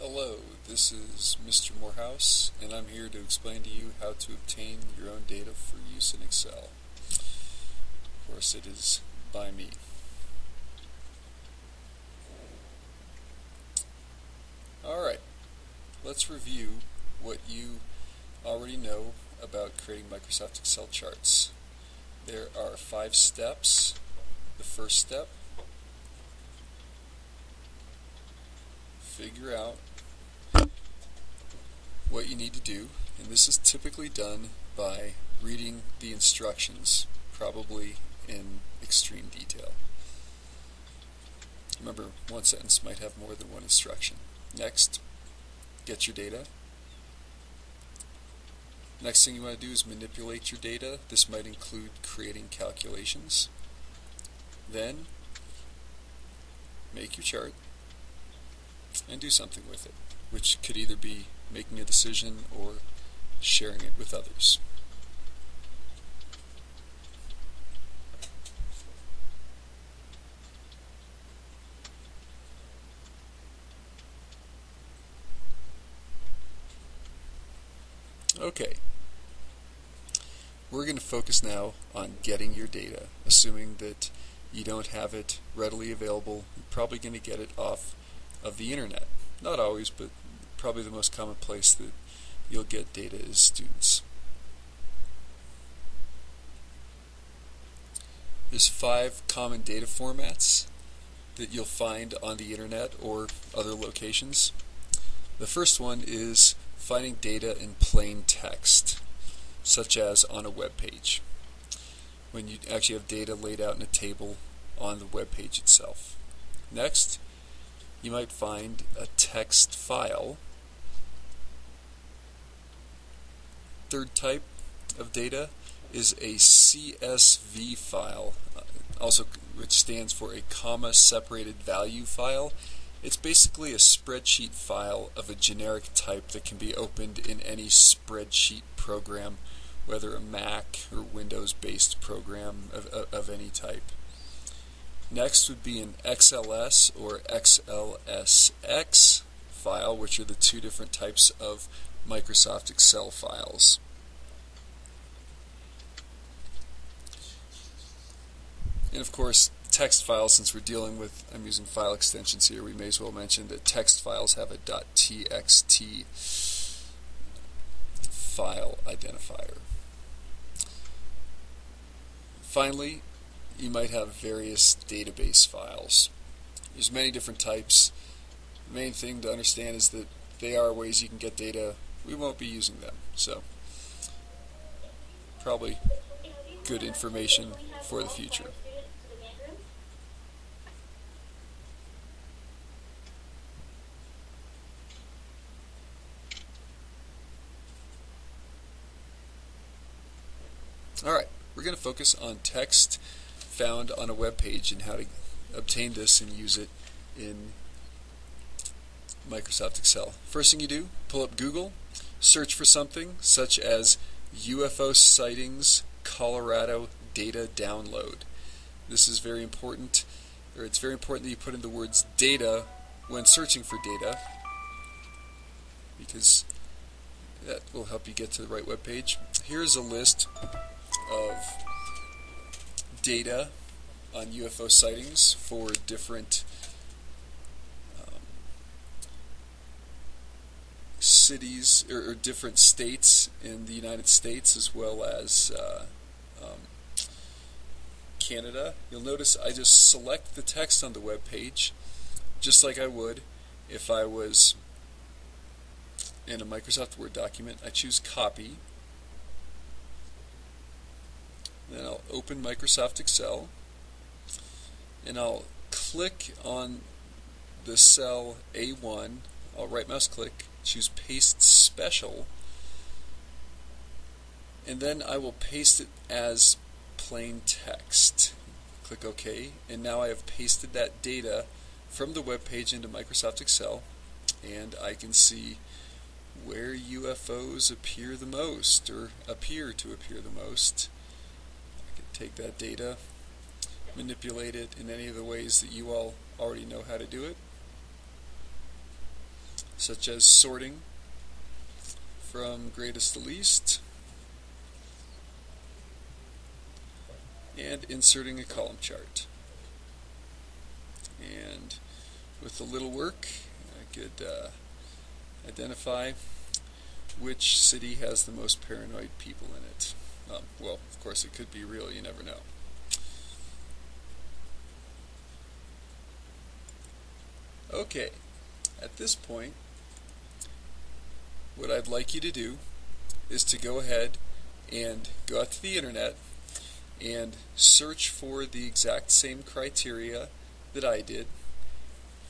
Hello, this is Mr. Morehouse, and I'm here to explain to you how to obtain your own data for use in Excel. Of course, it is by me. Alright, let's review what you already know about creating Microsoft Excel charts. There are 5 steps. The first step, figure out what you need to do, and this is typically done by reading the instructions, probably in extreme detail. Remember, one sentence might have more than one instruction. Next, get your data. Next thing you want to do is manipulate your data. This might include creating calculations. Then, make your chart and do something with it, which could either be making a decision or sharing it with others. Okay, we're going to focus now on getting your data, assuming that you don't have it readily available. You're probably going to get it off of the internet. Not always, but probably the most common place that you'll get data is students. There's 5 common data formats that you'll find on the internet or other locations. The first one is finding data in plain text, such as on a web page, when you actually have data laid out in a table on the web page itself. Next, you might find a text file. Third type of data is a CSV file, also which stands for a comma-separated value file. It's basically a spreadsheet file of a generic type that can be opened in any spreadsheet program, whether a Mac or Windows-based program of any type. Next would be an XLS or XLSX file, which are the 2 different types of Microsoft Excel files. And of course, text files, since we're dealing with, I'm using file extensions here, we may as well mention that text files have a .txt file identifier. Finally, you might have various database files. There's many different types. The main thing to understand is that they are ways you can get data. We won't be using them, so probably good information for the future. Alright, we're going to focus on text found on a web page and how to obtain this and use it in Microsoft Excel. First thing you do, pull up Google, search for something such as UFO sightings Colorado data download. This is very important, or it's very important that you put in the words data when searching for data, because that will help you get to the right web page. Here's a list of data on UFO sightings for different cities or different states in the United States, as well as Canada. You'll notice I just select the text on the web page just like I would if I was in a Microsoft Word document. I choose copy. Then I'll open Microsoft Excel, and I'll click on the cell A1. I'll right mouse click, choose Paste Special, and then I will paste it as plain text. Click OK, and now I have pasted that data from the web page into Microsoft Excel, and I can see where UFOs appear the most, or appear to appear the most. Take that data, manipulate it in any of the ways that you all already know how to do it. such as sorting from greatest to least and inserting a column chart. And with a little work, I could identify which city has the most paranoid people in it. Well, of course it could be real, you never know. Okay, at this point, what I'd like you to do is to go ahead and go out to the internet and search for the exact same criteria that I did,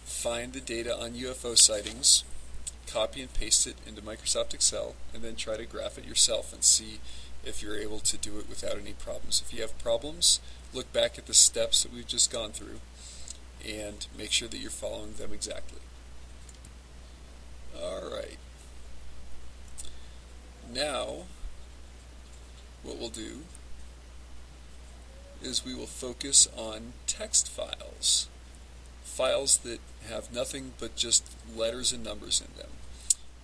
find the data on UFO sightings, copy and paste it into Microsoft Excel, and then try to graph it yourself and see if you're able to do it without any problems. If you have problems, look back at the steps that we've just gone through and make sure that you're following them exactly. Alright. Now, what we'll do is we will focus on text files. Files that have nothing but just letters and numbers in them.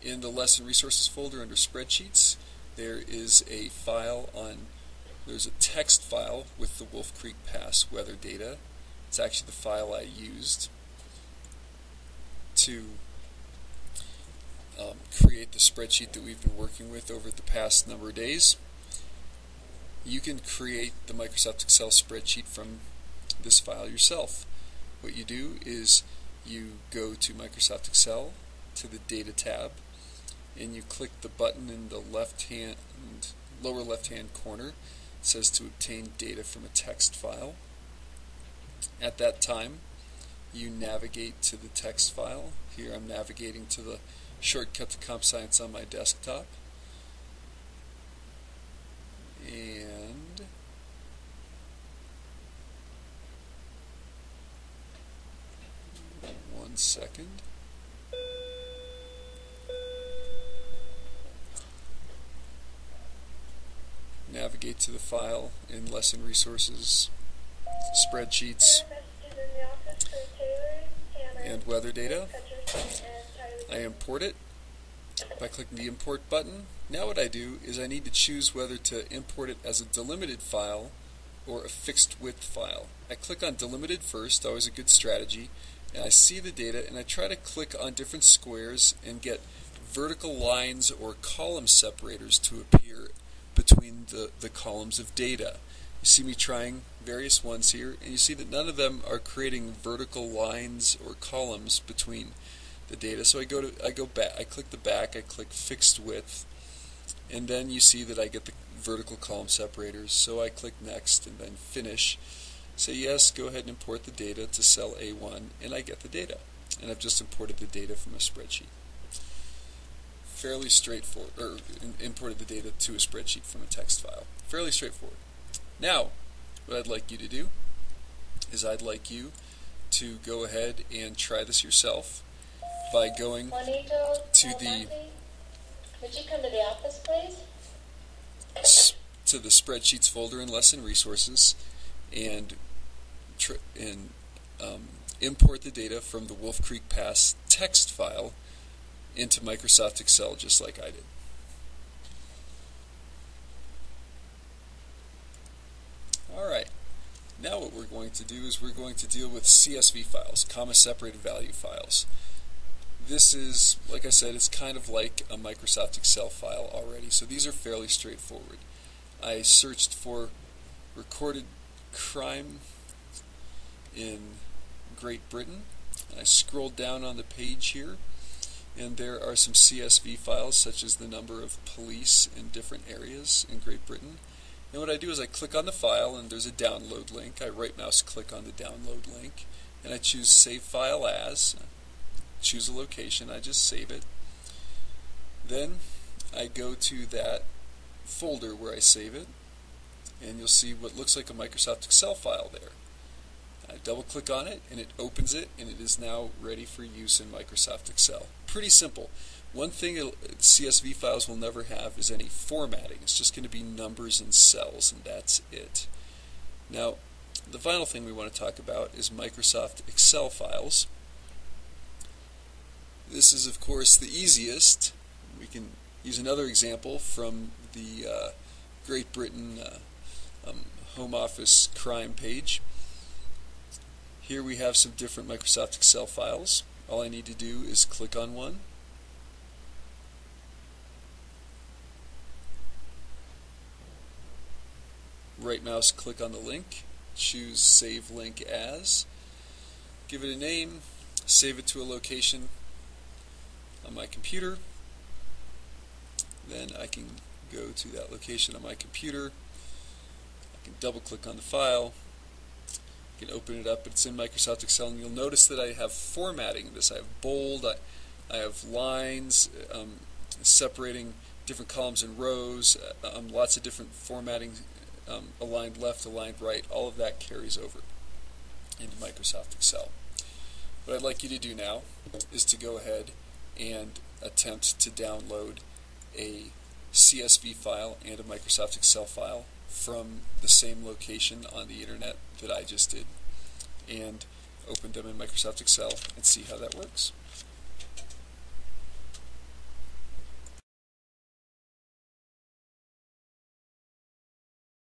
In the Lesson Resources folder under Spreadsheets, there is a file there's a text file with the Wolf Creek Pass weather data. It's actually the file I used to create the spreadsheet that we've been working with over the past number of days. You can create the Microsoft Excel spreadsheet from this file yourself. What you do is you go to Microsoft Excel, to the Data tab, and you click the button in the lower left-hand corner. It says to obtain data from a text file. At that time, you navigate to the text file. Here I'm navigating to the shortcut to Comp Science on my desktop. And one second. Navigate to the file in Lesson Resources, Spreadsheets, and Weather Data. I import it by clicking the Import button. Now what I do is I need to choose whether to import it as a delimited file or a fixed width file. I click on delimited first, always a good strategy, and I see the data and I try to click on different squares and get vertical lines or column separators to appear between the columns of data. You see me trying various ones here, and you see that none of them are creating vertical lines or columns between the data. So I go back, I click the back, I click fixed width, and then you see that I get the vertical column separators. So I click next and then finish. Say yes, go ahead and import the data to cell A1, and I get the data. And I've just imported the data from a spreadsheet. Fairly straightforward, or imported the data to a spreadsheet from a text file. Fairly straightforward. Now, what I'd like you to do is I'd like you to go ahead and try this yourself by going to the Would you come to the office, please? To the Spreadsheets folder in Lesson Resources and import the data from the Wolf Creek Pass text file into Microsoft Excel just like I did. Alright, now what we're going to do is we're going to deal with CSV files, comma separated value files. This is, like I said, it's kind of like a Microsoft Excel file already, so these are fairly straightforward. I searched for recorded crime in Great Britain. I scrolled down on the page here, and there are some CSV files such as the number of police in different areas in Great Britain. And what I do is I click on the file and there's a download link. I right mouse click on the download link and I choose Save File As. Choose a location, I just save it. Then I go to that folder where I save it, and you'll see what looks like a Microsoft Excel file there. I double click on it and it opens it, and it is now ready for use in Microsoft Excel. Pretty simple. One thing CSV files will never have is any formatting. It's just going to be numbers and cells, and that's it. Now, the final thing we want to talk about is Microsoft Excel files. This is, of course, the easiest. We can use another example from the Great Britain Home Office crime page. Here we have some different Microsoft Excel files. All I need to do is click on one. Right mouse click on the link, choose Save Link As, give it a name, save it to a location on my computer. Then I can go to that location on my computer. I can double click on the file. I can open it up. It's in Microsoft Excel, and you'll notice that I have formatting this. I have bold, I have lines separating different columns and rows, lots of different formatting, aligned left, aligned right. All of that carries over into Microsoft Excel. What I'd like you to do now is to go ahead and attempt to download a CSV file and a Microsoft Excel file from the same location on the internet that I just did, and open them in Microsoft Excel and see how that works.